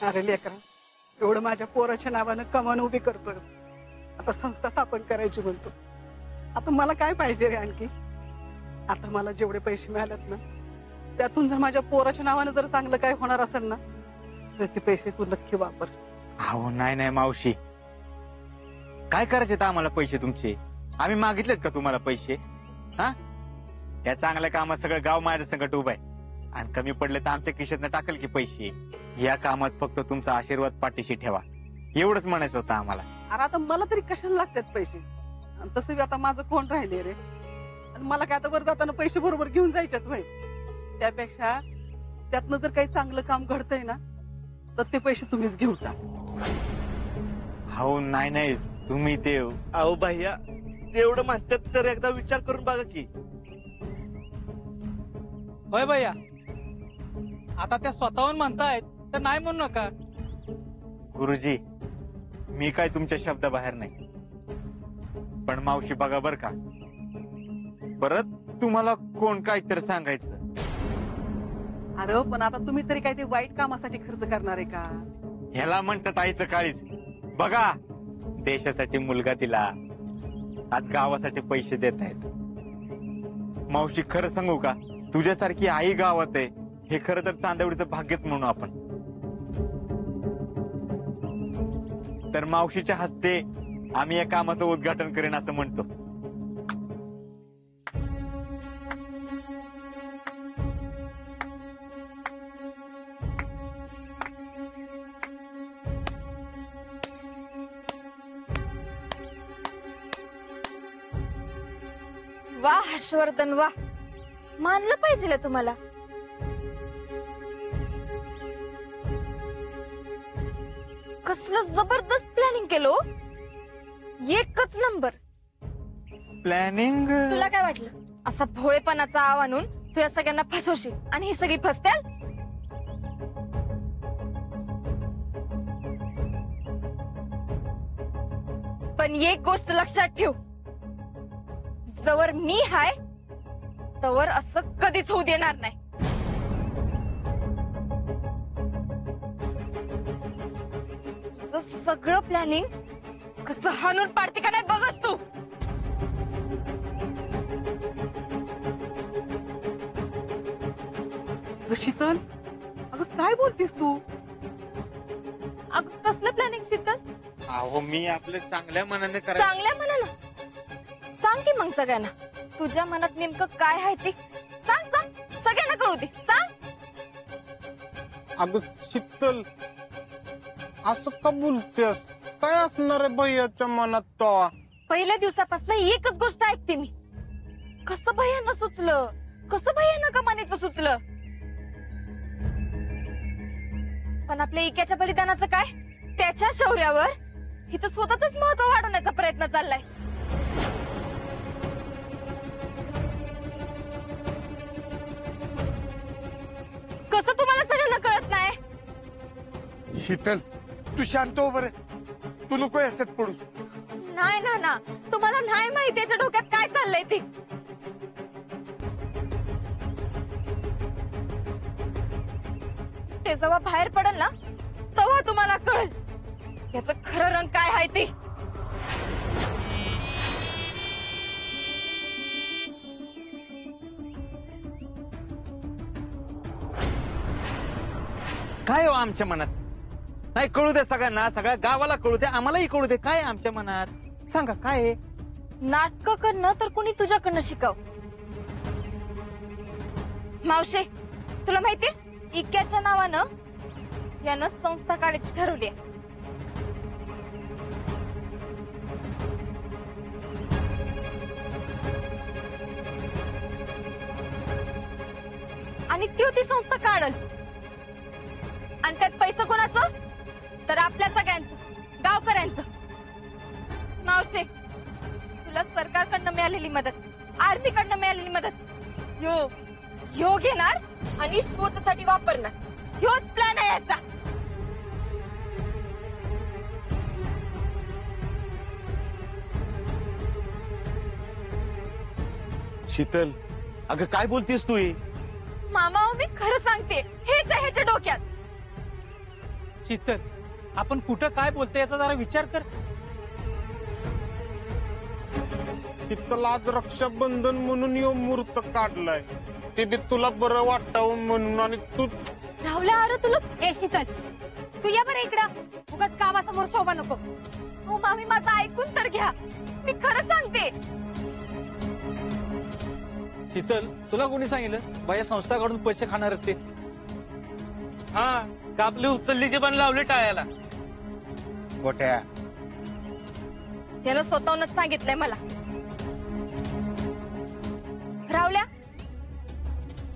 अरे लेकरा, एवढं माझ्या पोराच्या नावानं कमान उभी करतोस, आता संस्था स्थापन करायची म्हणतो. आता मला काय पाहिजे रे आणखी? आता मला जेवढे पैसे मिळालेत ना, त्यातून जर माझ्या पोराच्या नावानं जर चांगलं काय होणार असेल ना, तर ते पैसे तू नक्की वापर. अहो नाही नाही मावशी, काय करायचे आम्हाला पैसे तुमचे? आम्ही मागितलेत का तुम्हाला पैसे? हा, या चांगल्या कामात सगळं गाव माझ्या संकट उभं आहे, आणि कमी पडले तर आमच्या खिशातनं टाकेल की पैसे. या कामात फक्त तुमचा आशीर्वाद पाठीशी ठेवा, एवढंच म्हणायचं होतं आम्हाला. अरे आता मला तरी कशाला लागतात पैसे? आणि तसं बी आता माझं कोण राहिले रे? आणि मला काय आता वर जाताना पैसे बरोबर घेऊन जायच्यात व्हय? त्यापेक्षा त्यातनं जर काही चांगलं काम घडतंय ना, तर ते पैसे तुम्हीच घेऊ टाक. हो नाही नाही, तुम्ही ते अहो भैया, ते एवढं म्हणतात तर एकदा विचार करून बघा की. होय भैया, आता त्या स्वतःहून म्हणतायत तर नाही म्हणू नका. गुरुजी, मी काय तुमच्या शब्दाबाहेर नाही, पण मावशी बघा बर का, परत तुम्हाला कोण काहीतरी सांगायचं. अरे पण आता तुम्ही तरी काय ते वाईट कामासाठी खर्च करणार आहे का? ह्याला म्हणतात आईचं काळीज. बघा, देशासाठी मुलगा दिला, आज गावासाठी पैसे देत आहेत. मावशी खरं सांगू का, तुझ्यासारखी आई गावात आहे हे खरं तर चांदवडीचं भाग्यच म्हणू आपण. तर मावशीच्या हस्ते आम्ही या कामाचं उद्घाटन करेन असं म्हणतो. वा हर्षवर्धन वा, मानलं पाहिजे तुम्हाला. कसलं जबरदस्त प्लॅनिंग केलो, एकच नंबर. प्लॅनिंग? तुला काय वाटलं असा भोळेपणाचा आव आणून तू या सगळ्यांना फसवशील आणि ही सगळी फसत्याल? पण एक गोष्ट लक्षात ठेव, जवळ मी हाय तवर असं कधीच होऊ देणार नाही. तुझं सगळं प्लॅनिंग कसं हाणून पाडते का नाही बघच तू. शीतल, अगं काय बोलतीस तू? अगं कसलं प्लॅनिंग शीतल? अहो मी आपलं चांगल्या मनाने करायचं. चांगल्या मनानं सांग की मग सगळ्यांना तुझ्या मनात नेमकं काय आहे ते सांग. सांग सगळ्यांना कळू दे, सांग. अगं शीतल, असं का बोलतेस? काय असणार आहे भैयाच्या मनात तो? पहिल्या दिवसापासून एकच गोष्ट ऐकते मी, कसं भैयानं सुचलं, कसं भैयानं कमानीचं सुचलं. पण आपल्या इक्याच्या बलिदानाचं काय? त्याच्या शौर्यावर इथं स्वतःच महत्व वाढवण्याचा प्रयत्न चाललाय. कसं तुम्हाला सगळ्यांना कळत नाही? शीतल, तू शांत हो बरं, तू नको याच्यात पडू. नाही ना ना, तुम्हाला नाही माहिती त्याच्या डोक्यात काय चाललंय ते. ते जेव्हा बाहेर पडेल ना, तेव्हा तुम्हाला कळेल याचं खरं रंग काय आहे ते. काय हो आमच्या मनात? नाही कळू दे सगळ्यांना, सगळ्या गावाला कळू दे, आम्हालाही कळू दे काय आमच्या मनात. सांगा काय आहे? नाटक करणं तर कुणी तुझ्याकडनं शिकाव. मावशे, तुला माहितीये इक्याच्या नावानं यानं संस्था काढायची ठरवली आहे. आणि ती संस्था काढल, आणि त्यात पैसा कोणाचं? तर आपल्या सगळ्यांचं, गावकऱ्यांचं. मावशे, तुला सरकारकडनं मिळालेली मदत, आर्मीकडनं मिळालेली मदत ह्यो घेणार आणि स्वतःसाठी वापरणार. ह्योच प्लॅन आहे याचा. शीतल, अगं काय बोलतेस तू? मामा, मी खरं सांगते, हेच आहे ह्याच्या डोक्यात. शीतल, आपण कुठं काय बोलतोय याचा जरा विचार कर. शीतल, आज रक्षाबंधन म्हणून यो मुहूर्त काढलाय, ते बी तुला बरं वाटावं म्हणून. आणि तू राहुल्या अरे तुला ए शीतल, तू या बरं इकडं. उगाच गावासमोर शोभा नको. हो मामी, माझं ऐकून तर घ्या, मी खरं सांगते. शीतल, तुला कोणी सांगितलं बाया संस्थाकडून पैसे खाणार आहेत ते? हा, कापली उचललीचे पण लावले टाळ्याला. गोट्या, त्यानं स्वतःहूनच सांगितलंय मला. राहुल्या,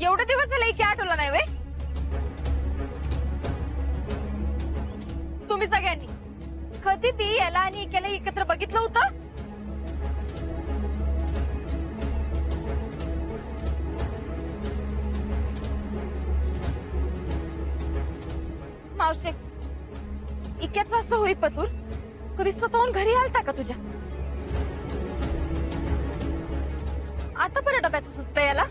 एवढे दिवस झाले की आठवलं नाही वे तुम्ही सगळ्यांनी? कधी बी याला आणि इकेला एकत्र बघितलं होतं? मावशे, इक्याचं असं होई पतूर कधी स्वतःहून घरी आलता का तुझ्या? आता बरं डब्याचं सुचत याला.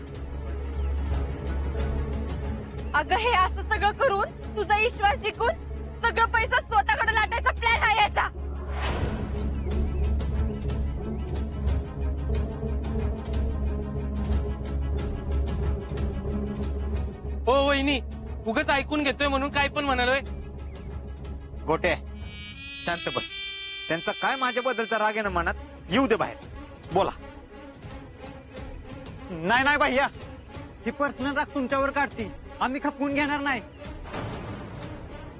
अगं, हे असं सगळं करून तुझा विश्वास जिंकून सगळं पैसा स्वतःकडे लाटायचा प्लॅन आहे याचा. हो वहिनी, उगाच ऐकून घेतोय म्हणून काय पण म्हणालोय. गोट्या, शांत बस. त्यांचा काय माझ्याबद्दलचा राग आहे ना मनात, येऊ दे बाहेर, बोला. नाही नाही भैया, ही पर्सनल राग तुमच्यावर काढती, आम्ही खपवून घेणार नाही.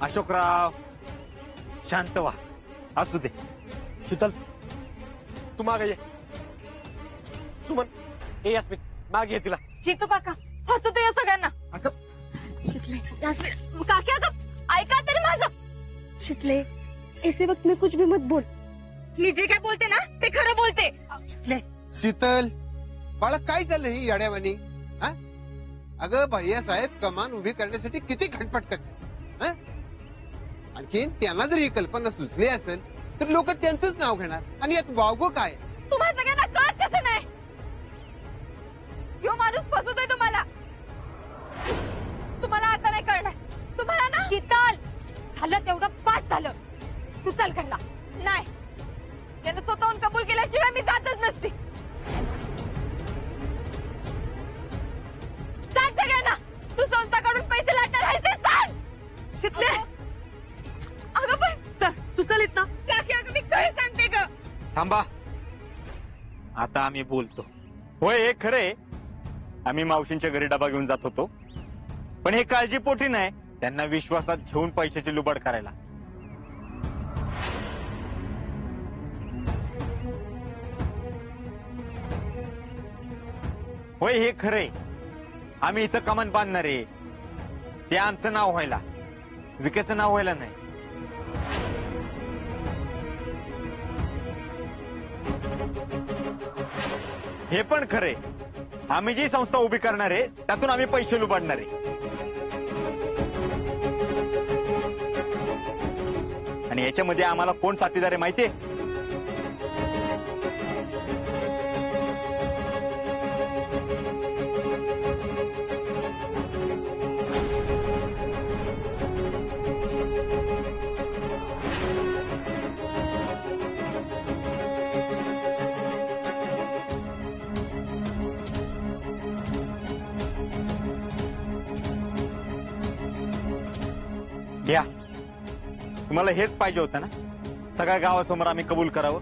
अशोकराव, शांत व्हा, असू दे. शीतल, तू मागे ये. सुमन, ए यास्मिन, मागे ये तिला. जितू काका फसवतो या सगळ्यांना. शितले, काकी अगं ऐका तरी माझं. शितले, ऐसे वक्त में कुछ भी मत बोल. मी जे काय बोलते ना ते खरं बोलते. शितले, शीतल, बाळा काय झालं ही येड्यावानी? हा? अगं भैया साहेब कमान उभी करण्यासाठी किती खटपट करतात. हा? आणखीन त्यांना जर ही कल्पना सुचली असेल तर लोक त्यांचंच नाव घेणार. आणि यात वावगो काय? तुम्हाला सगळ्यांना कळत कसं नाही? यो माणूस फसवतोय तुम्हाला. तुम्हाला आता नाही कळणार. तुम्हाला ना शीतल, झालं तेवढं पास झालं. तू चल घरला. नाही, त्यानं स्वतःहून कबूल केल्याशिवाय मी जातच नसते. सांग सगळ्यांना, तू संस्थाकडून पैसे लाटणार आहेस ते सांग. शितले, अगं पण तू चल इथं. काकी अगं मी खरं सांगते ग. थांबा, आता आम्ही बोलतो. होय, हे खरंय, आम्ही मावशींच्या घरी डबा घेऊन जात होतो, पण हे काळजीपोटी नाही, त्यांना विश्वासात घेऊन पैशाची लुबाड करायला. होय, हे खरंय, आम्ही इथं कमान बांधणार आहे, ते आमचं नाव व्हायला, विकेचं नाव व्हायला नाही. हे पण खरे, आम्ही जी संस्था उभी करणार आहे त्यातून आम्ही पैसे लुबाडणार आहे. आणि याच्यामध्ये आम्हाला कोण साथीदार आहे माहितीये? घ्या, तुम्हाला हेच पाहिजे होतं ना? सगळ्या गावासमोर आम्ही कबूल करावं.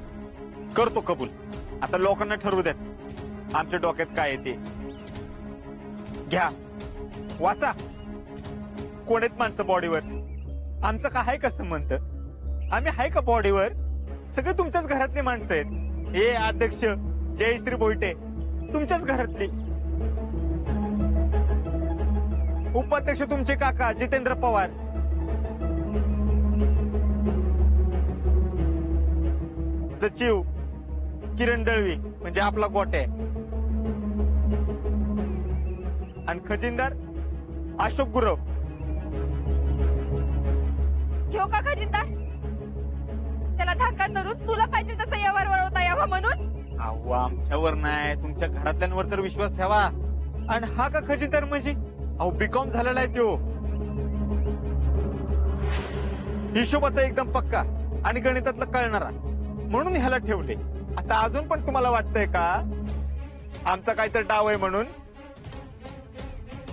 करतो कबूल. आता लोकांना ठरवू देत आमच्या डोक्यात काय येते. घ्या, वाचा. कोण आहेत माणसं बॉडीवर? आमचं काय आहे कसं म्हणतं? आम्ही आहे का बॉडीवर? सगळे तुमच्याच घरातली माणसं आहेत. हे अध्यक्ष जयश्री भोईटे तुमच्याच घरातली, उपाध्यक्ष तुमचे काका जितेंद्र पवार, सचिव किरण दळवी म्हणजे आपला गोटे, आणि खजिनदार अशोक गुरव. घेऊ का खजिनदार? त्याला धाका धरून तुला पाहिजे तसं यावर वळवता यावं म्हणून. अहो, आमच्यावर नाही, तुमच्या घरातल्यांवर तर विश्वास ठेवा. आणि हा का खजिनदार म्हणजे? अहो, बीकॉम झालेला आहे तो. हिशोबाचा एकदम पक्का आणि गणितातला कळणारा म्हणून ह्याला ठेवले. आता अजून पण तुम्हाला वाटतंय का आमचा काहीतरी डाव आहे म्हणून?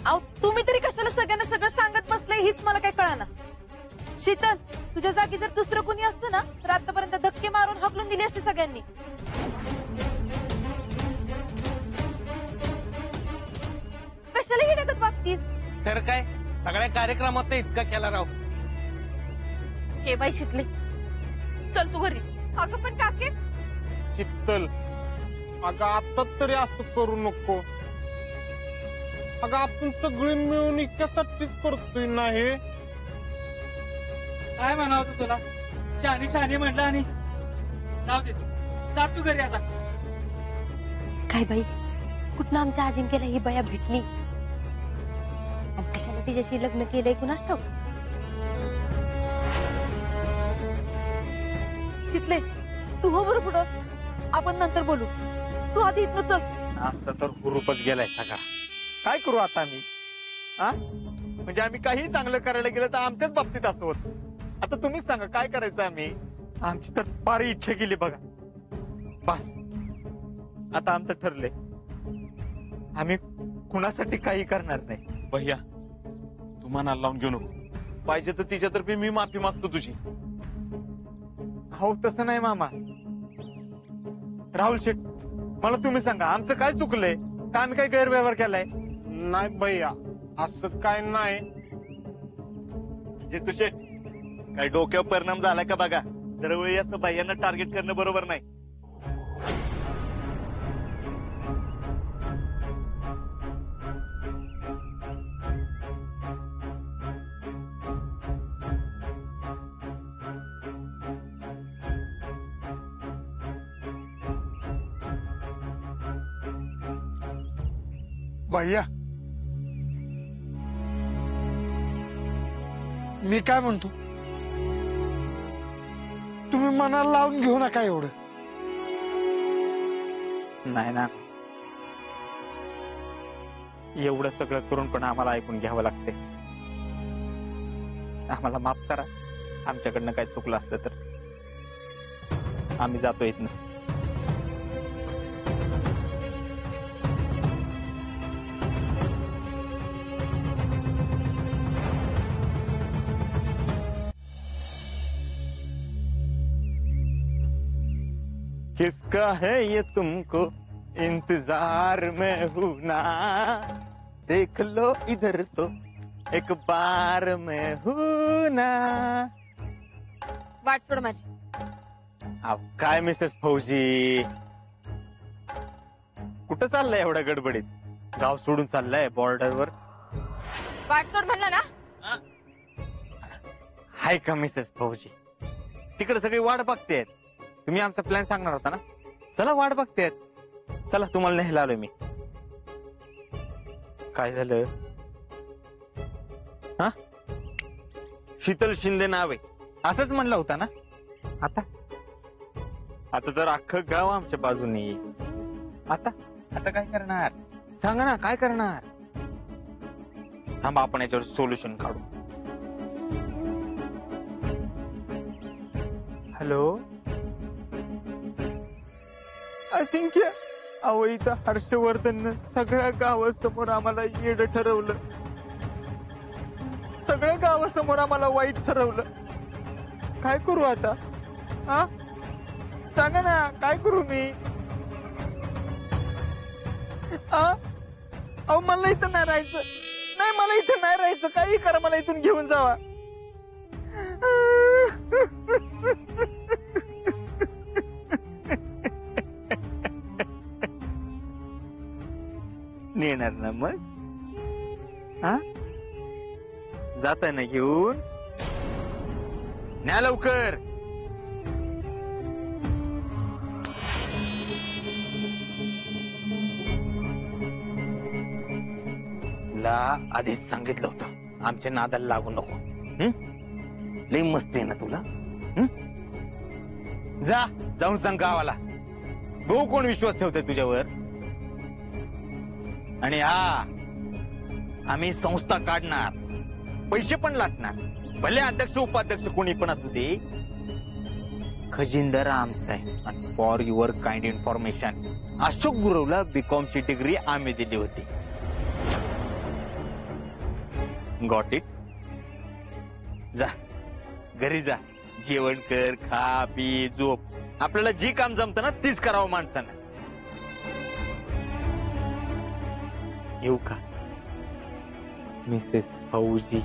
अहो तुम्ही तरी कशाला सगळ्यांना सगळं सांगत बसलंय हीच मला काही कळना. शीतल, तुझ्या जागी जर दुसरं कोणी असतं ना तर आतापर्यंत धक्के मारून हाकलून दिली असती सगळ्यांनी. कशाला ही डगत वागतीस? तर काय सगळ्या कार्यक्रमाचा इतका केला राव. हे बाई शितले, चल तू घरी. अगं पण काके, शीतल, अगं आता तरी असं करू नको. अगं आपण सगळे मिळून इतक्यासाठीच करतोय ना हे. काय म्हणावं तुला? शहाणी म्हटलं आणि जाऊ दे, जा तू घरी आता. काय बाई, कुठनं आमच्या अजिंक्यला ही बया भेटली आणि कशाला तिच्याशी लग्न केलंय कुणास ठाऊक. शितले तू हो बरं पुढं, आपण नंतर बोलू. तू आधी इथनं चल. आमचा तर हुरूपच गेलाय सगळा. काय करू आता आम्ही? म्हणजे आम्ही काही चांगलं करायला गेलं तर आमच्याच बाबतीत असं होत. आता तुम्हीच सांगा काय करायचं आम्ही? आमची तर फार इच्छा गेली बघा. बस आता आमचं ठरलंय, आम्ही कुणासाठी काही करणार नाही. भैया तू मनाला लावून घेऊ नको. पाहिजे तर तिच्यातर्फे मी माफी मागतो तुझी. हो तसं नाही मामा. राहुल शेठ, मला तुम्ही सांगा आमचं काय चुकलंय का? आम्ही काय गैरव्यवहार केलाय? नाही भैया, असं काय नाही. जितू शेठ, काय डोक्यावर परिणाम झाला का बघा. दरवेळी असं बाह्यांना टार्गेट करणं बरोबर नाही. भैया, मी काय म्हणतो, तुम्ही मनाला लावून घेऊ नका एवढं. नाही ना, एवढं सगळं करून पण आम्हाला ऐकून घ्यावं लागते. आम्हाला माफ करा, आमच्याकडनं काय चुकलं असलं तर. आम्ही जातो इथनं. किसका है ये तुमको इंतजार में हूं ना, देख लो इधर तो एक बार में हूं ना. वाट सोड माझी. अब काय मिसेस फौजी, कुठं चाललंय एवढ्या गडबडीत? गाव सोडून चाललंय बॉर्डरवर? वाट सोड म्हणलं ना. हाय का मिसेस फौजी? तिकडे सगळी वाट बघतेत. तुम्ही आमचा प्लॅन सांगणार होता ना. चला वाट बघतेत. चला तुम्हाला न्यायला आलोय मी. काय झालं? हा, शीतल शिंदे नाव आहे असंच म्हणलं होता ना. आता आता तर अख्खं गाव आमच्या बाजूने. आता आता काय करणार सांगा ना, काय करणार? थांबा, आपण याच्यावर सोल्युशन काढू. हॅलो अजिंक्य, अहो इथं हर्षवर्धन सगळ्या गावासमोर आम्हाला येड ठरवलं. सगळ्या गावासमोर आम्हाला वाईट ठरवलं. काय करू आता? हा, सांगा ना, काय करू मी? अहो मला इथं नाही राहायचं. नाही, मला इथं नाही राहायचं. काही करा, मला इथून घेऊन जावा. नेणार ना मग? हा, जाता ना घेऊन? न्या लवकर. ला आधीच सांगितलं होतं आमच्या नादाला लागू नको. लई मस्ती आहे ना तुला. जा, जाऊन सांग गावाला. भाऊ कोण विश्वास ठेवतोय तुझ्यावर? आणि हा, आम्ही संस्था काढणार, पैसे पण लाटणार. भले अध्यक्ष उपाध्यक्ष कोणी पण असू दे, खजिनदार आमचा आहे. आणि for your kind information, Ashok गुरवला बीकॉमची डिग्री आम्ही दिली होती. Got it? जा घरी जा, जेवण कर, खा पी झोप. आपल्याला जे काम जमतं ना तीच करावं माणसानं. येऊ का मिसेस फौजी?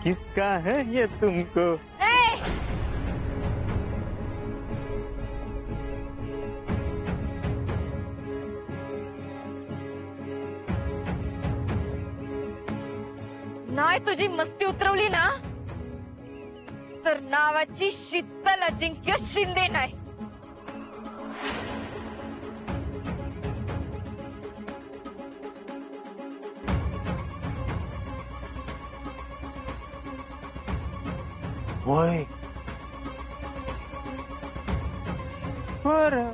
किसका है ये तुमको? नाही तुझी मस्ती उतरवली ना तर नावाची शीतल अजिंक्य शिंदे नाही. होय बरं.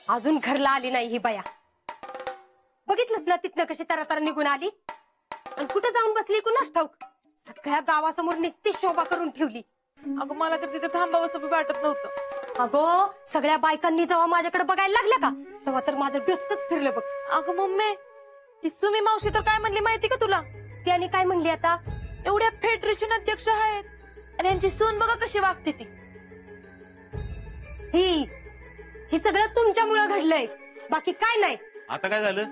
अजून घरला आली नाही ही बाया. बघितलंस ना तिथनं कशी तरा निघून आली आणि कुठं जाऊन बसली कुणास ठाऊक. सगळ्या गावासमोर निस्ती शोभा करून ठेवली. अगं मला तर तिथे थांबावंसं वाटत नव्हतं. अगो सगळ्या बायकांनी जेव्हा माझ्याकडे बघायला लागल्या का तेव्हा तर माझं डोसकच फिरलं बघ. अगं मम्मी, ती सुमी मावशी तर काय म्हणली माहिती का तुला? त्याने काय म्हणली आता? एवढ्या फेडरेशन अध्यक्ष आहेत आणि यांची सून बघा कशी वागते ती. ही सगळं तुमच्यामुळे घडलंय, बाकी काय नाही. आता काय झालं?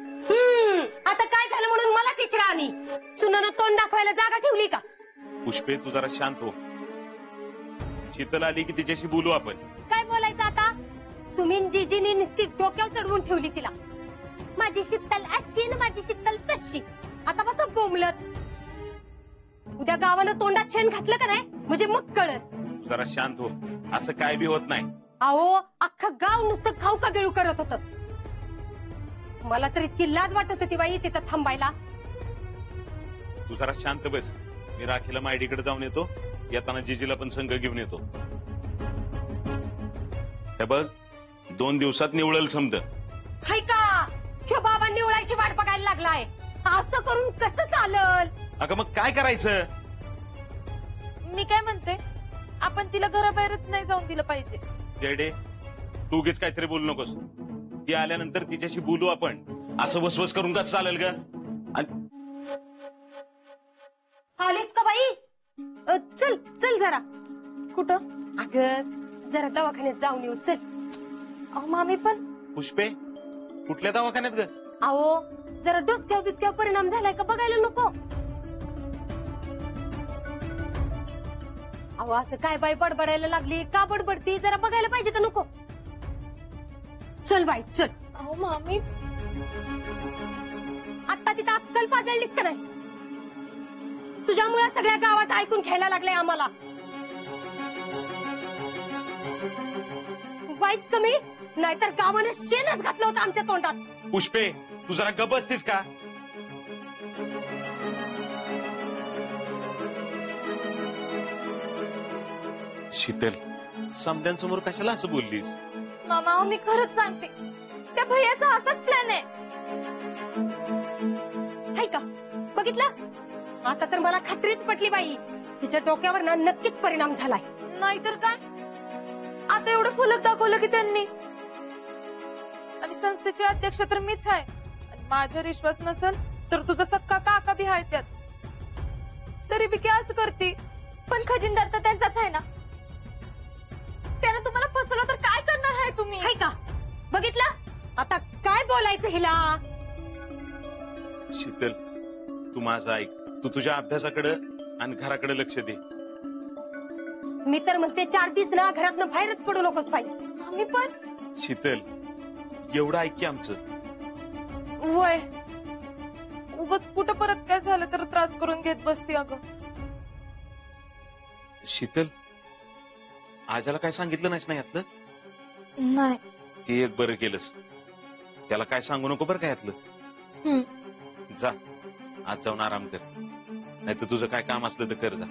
आता काय झालं म्हणून मला चिचरा आणि सुनानं तोंड दाखवायला जागा ठेवली का? पुष्पे तू जरा शांत हो. शीतल आली की तिच्याशी बोलू आपण. काय बोलायचं आता? तुम्ही जीजीनी निश्चित डोक्यावर चढवून ठेवली तिला. माझी शीतल अशी न माझी शीतल तशी. आता बस बोंबलत. उद्या गावानं तोंडात शेण घातलं का नाही म्हणजे मग कळत. तू जरा शांत हो, असं काय बी होत नाही. अहो अख्खं गाव नुसतं खाऊ का गिळू करत होत. मला तर इतकी लाज वाटत होती बाई तिथं थांबायला. तू जरा शांत बस. मी राखीला मायडीकडे जाऊन येतो, येताना जिजीला पण संघ घेऊन येतो. हे बघ 2 दिवसात निवळल समज. हाय का ह्यो बाबा निवळायची वाट बघायला लागलाय. असं करून कसं चालल? अगं मग काय करायचं? मी काय म्हणते, आपण तिला घराबाहेरच नाही जाऊन दिलं पाहिजे. जेडे तू उगीच काहीतरी बोलू नकोस. ती आल्यानंतर तिच्याशी बोलू आपण. असं वसवस करून कसं चालेल ग? आलीस का बाई? चल चल जरा. कुठं? अगं जरा दवाखान्यात जाऊन येऊ चल. अहो मामी पण. पुष्पे कुठल्या दवाखान्यात ग? अहो जरा डोसक्यावर बिस्क्यावर परिणाम झालाय का बघायला नको? अहो असं काय बाई बडबडायला लागली का? बडबडती जरा बघायला पाहिजे का नको? चल बाई चल. अहो मामी, आता तिथं अक्कल पाजळलीस का नाही? तुझ्यामुळे सगळ्या गावात ऐकून घ्यायला लागलंय आम्हाला. वाईट कमी नाहीतर गावानं शेणच घातलं होतं आमच्या तोंडात. पुष्पे तू जरा गप बसतीस का? शीतल समद्यांसमोर कशाला असं बोललीस? मामा अहो, मी खरंच सांगते, त्या भैयाचा असाच प्लॅन आहे. हाय का बघितलं? आता तर मला खात्रीच पटली बाई, तिच्या डोक्यावर ना नक्कीच परिणाम झालाय. नाहीतर काय, आता एवढं फलक दाखवलं की त्यांनी. आणि संस्थेचे अध्यक्ष तर मीच आहे. आणि माझ्यावर विश्वास नसेल तर तुझा सक्का काका बी आहे त्यात. तरी बी काय असं करते? पण खजिनदार तर त्यांचाच आहे ना. त्यानं तुम्हाला फसवलं तर काय करणार आहे तुम्ही? हाय का बघितलं? आता काय बोलायचं हिला? शीतल तू माझं ऐक. तू तुझ्या अभ्यासाकडे आणि घराकडे लक्ष दे. मी तर म्हणते 4 दिवस ना घरातनं बाहेरच पडू नकोस बाई. आम्ही पण. शीतल एवढं ऐक की आमचं. वय उगाच कुठं परत काय झालं तर त्रास करून घेत बसती. अगं शीतल आजाला काय सांगितलं नाहीस ना यातलं? नाही. ते एक बरं केलंस. त्याला काय सांगू नको बरं का यातलं. हम्म. जा आज जाऊन आराम कर, नाही तर तुझं काय काम असलं तर कर जा.